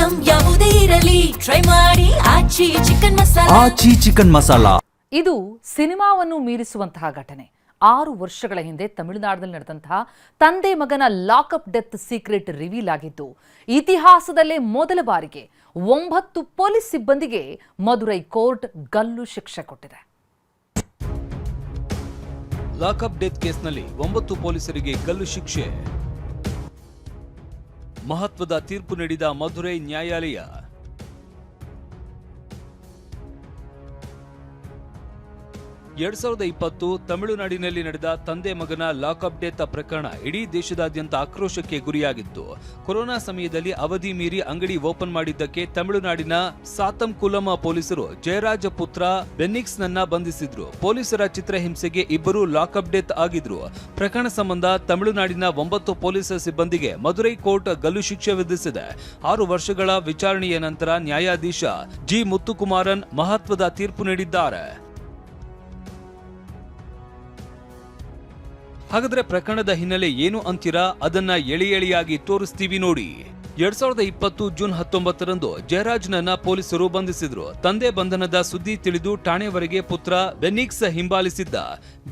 Item ಯಾವುದೇ ಇರಲಿ try ಮಾಡಿ ಆಚಿ ಚಿಕನ್ ಮಸಾಲಾ. ಆಚಿ ಚಿಕನ್ ಮಸಾಲಾ ಇದು ಸಿನಿಮಾವನ್ನು ಮೀರಿಸುವಂತಹ ಘಟನೆ. 6 ವರ್ಷಗಳ ಹಿಂದೆ ತಮಿಳುನಾಡಿನಲ್ಲಿ ನಡೆದಂತಹ ತಂದೆ ಮಗನ ಲಾಕಪ್ ಡೆತ್ ಸೀಕ್ರೆಟ್ ರಿವೀಲ್ ಆಗಿದ್ದು, ಇತಿಹಾಸದಲ್ಲೇ ಮೊದಲ ಬಾರಿಗೆ 9 ಪೊಲೀಸ್ ಸಿಬ್ಬಂದಿಗೆ ಮದುರೈ ಕೋರ್ಟ್ ಗಲ್ಲು ಶಿಕ್ಷೆ ಕೊಟ್ಟಿದೆ. ಲಾಕಪ್ ಡೆತ್ ಕೇಸ್ನಲ್ಲಿ 9 ಪೊಲೀಸರಿಗೆ ಗಲ್ಲು ಶಿಕ್ಷೆ. ಮಹತ್ವದ ತೀರ್ಪು ನೀಡಿದ ಮದುರೈ ನ್ಯಾಯಾಲಯ. 2020 ತಮಿಳುನಾಡಿನಲ್ಲಿ ನಡೆದ ತಂದೆ ಮಗನ ಲಾಕಪ್ ಡೆತ್ ಪ್ರಕರಣ ಇಡೀ ದೇಶದಾದ್ಯಂತ ಆಕ್ರೋಶಕ್ಕೆ ಗುರಿಯಾಗಿತ್ತು. ಕೊರೋನಾ ಸಮಯದಲ್ಲಿ ಅವಧಿ ಮೀರಿ ಅಂಗಡಿ ಓಪನ್ ಮಾಡಿದ್ದಕ್ಕೆ ತಮಿಳುನಾಡಿನ ಸಾತಂಕುಲಂ ಪೊಲೀಸರು ಜಯರಾಜ್ ಪುತ್ರ ಬೆನ್ನಿಕ್ಸ್ ನನ್ನ ಬಂಧಿಸಿದ್ರು. ಪೊಲೀಸರ ಚಿತ್ರಹಿಂಸೆಗೆ ಇಬ್ಬರು ಲಾಕಪ್ ಡೆತ್ ಆಗಿದ್ರು. ಪ್ರಕರಣ ಸಂಬಂಧ ತಮಿಳುನಾಡಿನ 9 ಪೊಲೀಸ್ ಸಿಬ್ಬಂದಿಗೆ ಮದುರೈ ಕೋರ್ಟ್ ಗಲ್ಲು ಶಿಕ್ಷೆ ವಿಧಿಸಿದೆ. 6 ವರ್ಷಗಳ ವಿಚಾರಣೆಯ ನಂತರ ನ್ಯಾಯಾಧೀಶ ಜಿ ಮುತ್ತುಕುಮಾರನ್ ಮಹತ್ವದ ತೀರ್ಪು ನೀಡಿದ್ದಾರೆ. ಹಾಗಾದ್ರೆ ಪ್ರಕರಣದ ಹಿನ್ನೆಲೆ ಏನು ಅಂತೀರಾ? ಅದನ್ನ ಎಳೆಯಾಗಿ ತೋರಿಸ್ತೀವಿ ನೋಡಿ. 2020 ಜೂನ್ 19ರಂದು ಜಯರಾಜ್ನನ್ನ ಪೊಲೀಸರು ಬಂಧಿಸಿದ್ರು. ತಂದೆ ಬಂಧನದ ಸುದ್ದಿ ತಿಳಿದು ಠಾಣೆವರೆಗೆ ಪುತ್ರ ಬೆನ್ನಿಕ್ಸ್ ಹಿಂಬಾಲಿಸಿದ್ದ.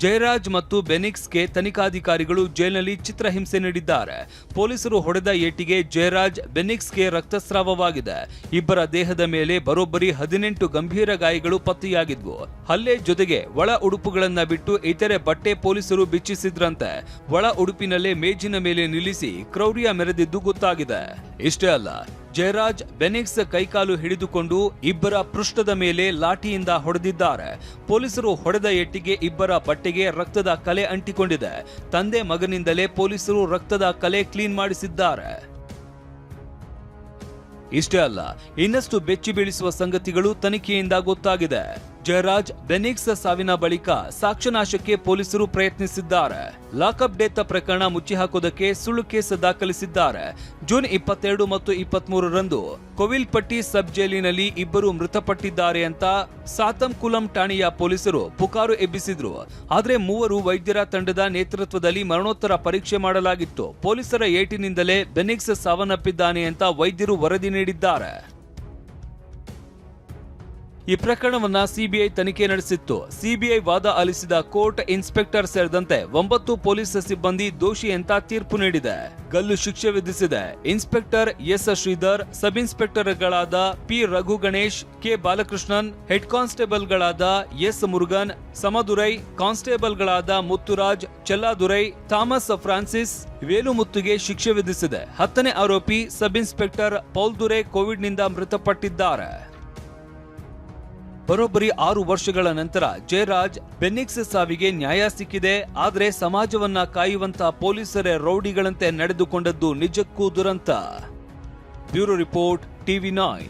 ಜಯರಾಜ್ ಮತ್ತು ಬೆನ್ನಿಕ್ಸ್ಗೆ ತನಿಖಾಧಿಕಾರಿಗಳು ಜೈಲಿನಲ್ಲಿ ಚಿತ್ರಹಿಂಸೆ ನೀಡಿದ್ದಾರೆ. ಪೊಲೀಸರು ಹೊಡೆದ ಏಟಿಗೆ ಜಯರಾಜ್ ಬೆನ್ನಿಕ್ಸ್ಗೆ ರಕ್ತಸ್ರಾವವಾಗಿದೆ. ಇಬ್ಬರ ದೇಹದ ಮೇಲೆ ಬರೋಬ್ಬರಿ 18 ಗಂಭೀರ ಗಾಯಗಳು ಪತ್ತೆಯಾಗಿದ್ವು. ಹಲ್ಲೆ ಜೊತೆಗೆ ಒಳ ಉಡುಪುಗಳನ್ನ ಬಿಟ್ಟು ಇತರೆ ಬಟ್ಟೆ ಪೊಲೀಸರು ಬಿಚ್ಚಿಸಿದ್ರಂತೆ. ಒಳ ಉಡುಪಿನಲ್ಲೇ ಮೇಜಿನ ಮೇಲೆ ನಿಲ್ಲಿಸಿ ಕ್ರೌರ್ಯ ಮೆರೆದಿದ್ದು ಗೊತ್ತಾಗಿದೆ. ಇಷ್ಟೇ ಅಲ್ಲ, ಜಯರಾಜ್ ಬೆನ್ನಿಕ್ಸ್ ಕೈಕಾಲು ಹಿಡಿದುಕೊಂಡು ಇಬ್ಬರ ಪೃಷ್ಠದ ಮೇಲೆ ಲಾಠಿಯಿಂದ ಹೊಡೆದಿದ್ದಾರೆ. ಪೊಲೀಸರು ಹೊಡೆದ ಏಟಿಗೆ ಇಬ್ಬರ ಬಟ್ಟೆಗೆ ರಕ್ತದ ಕಲೆ ಅಂಟಿಕೊಂಡಿದೆ. ತಂದೆ ಮಗನಿಂದಲೇ ಪೊಲೀಸರು ರಕ್ತದ ಕಲೆ ಕ್ಲೀನ್ ಮಾಡಿಸಿದ್ದಾರೆ. ಇಷ್ಟೇ ಅಲ್ಲ, ಇನ್ನಷ್ಟು ಬೆಚ್ಚಿ ಬೀಳಿಸುವ ಸಂಗತಿಗಳು ತನಿಖೆಯಿಂದ ಗೊತ್ತಾಗಿದೆ. ಜಯರಾಜ್ ಬೆನ್ನಿಕ್ಸ್ ಸಾವಿನ ಬಳಿಕ ಸಾಕ್ಷ್ಯನಾಶಕ್ಕೆ ಪೊಲೀಸರು ಪ್ರಯತ್ನಿಸಿದ್ದಾರೆ. ಲಾಕಪ್ ಡೆತ್ ಪ್ರಕರಣ ಮುಚ್ಚಿ ಹಾಕೋದಕ್ಕೆ ಸುಳ್ಳು ಕೇಸ್ ದಾಖಲಿಸಿದ್ದಾರೆ. ಜೂನ್ 22 ಮತ್ತು 23ರಂದು ಕೋವಿಲ್ಪಟ್ಟಿ ಸಬ್ ಜೈಲಿನಲ್ಲಿ ಇಬ್ಬರು ಮೃತಪಟ್ಟಿದ್ದಾರೆ ಅಂತ ಸಾತಂಕುಲಂ ಠಾಣೆಯ ಪೊಲೀಸರು ಪುಕಾರು ಎಬ್ಬಿಸಿದ್ರು. ಆದ್ರೆ 3 ವೈದ್ಯರ ತಂಡದ ನೇತೃತ್ವದಲ್ಲಿ ಮರಣೋತ್ತರ ಪರೀಕ್ಷೆ ಮಾಡಲಾಗಿತ್ತು. ಪೊಲೀಸರ ಏಟಿನಿಂದಲೇ ಬೆನ್ನಿಕ್ಸ್ ಸಾವನ್ನಪ್ಪಿದ್ದಾನೆ ಅಂತ ವೈದ್ಯರು ವರದಿ ನೀಡಿದ್ದಾರೆ. ಈ ಪ್ರಕರಣವನ್ನ ಸಿಬಿಐ ತನಿಖೆ ನಡೆಸಿತ್ತು. ಸಿಬಿಐ ವಾದ ಆಲಿಸಿದ ಕೋರ್ಟ್ ಇನ್ಸ್ಪೆಕ್ಟರ್ ಸೇರಿದಂತೆ 9 ಪೊಲೀಸ್ ಸಿಬ್ಬಂದಿ ದೋಷಿ ಅಂತ ತೀರ್ಪು ನೀಡಿದೆ. ಗಲ್ಲು ಶಿಕ್ಷೆ ವಿಧಿಸಿದೆ. ಇನ್ಸ್ಪೆಕ್ಟರ್ ಎಸ್ ಶ್ರೀಧರ್, ಸಬ್ ಇನ್ಸ್ಪೆಕ್ಟರ್ಗಳಾದ P Raghu Ganesh, K Balakrishnan, head ಕಾನ್ಸ್ಟೇಬಲ್ಗಳಾದ ಎಸ್ ಮುರುಗನ್, ಸಮದುರೈ, ಕಾನ್ಸ್ಟೇಬಲ್ಗಳಾದ ಮುತ್ತುರಾಜ್, ಚೆಲ್ಲಾದುರೈ, ಥಾಮಸ್ ಫ್ರಾನ್ಸಿಸ್, ವೇಲುಮುತ್ತುಗೆ ಶಿಕ್ಷೆ ವಿಧಿಸಿದೆ. 10ನೇ ಆರೋಪಿ ಸಬ್ ಇನ್ಸ್ಪೆಕ್ಟರ್ ಪೌಲ್ದುರೆ ಕೋವಿಡ್ನಿಂದ ಮೃತಪಟ್ಟಿದ್ದಾರೆ. ಬರೋಬ್ಬರಿ 6 ವರ್ಷಗಳ ನಂತರ ಜಯರಾಜ್ ಬೆನ್ನಿಕ್ಸ್ ಸಾವಿಗೆ ನ್ಯಾಯ ಸಿಕ್ಕಿದೆ. ಆದ್ರೆ ಸಮಾಜವನ್ನ ಕಾಯುವಂತ ಪೊಲೀಸರೇ ರೌಡಿಗಳಂತೆ ನಡೆದುಕೊಂಡದ್ದು ನಿಜಕ್ಕೂ ದುರಂತ. Bureau report, TV9.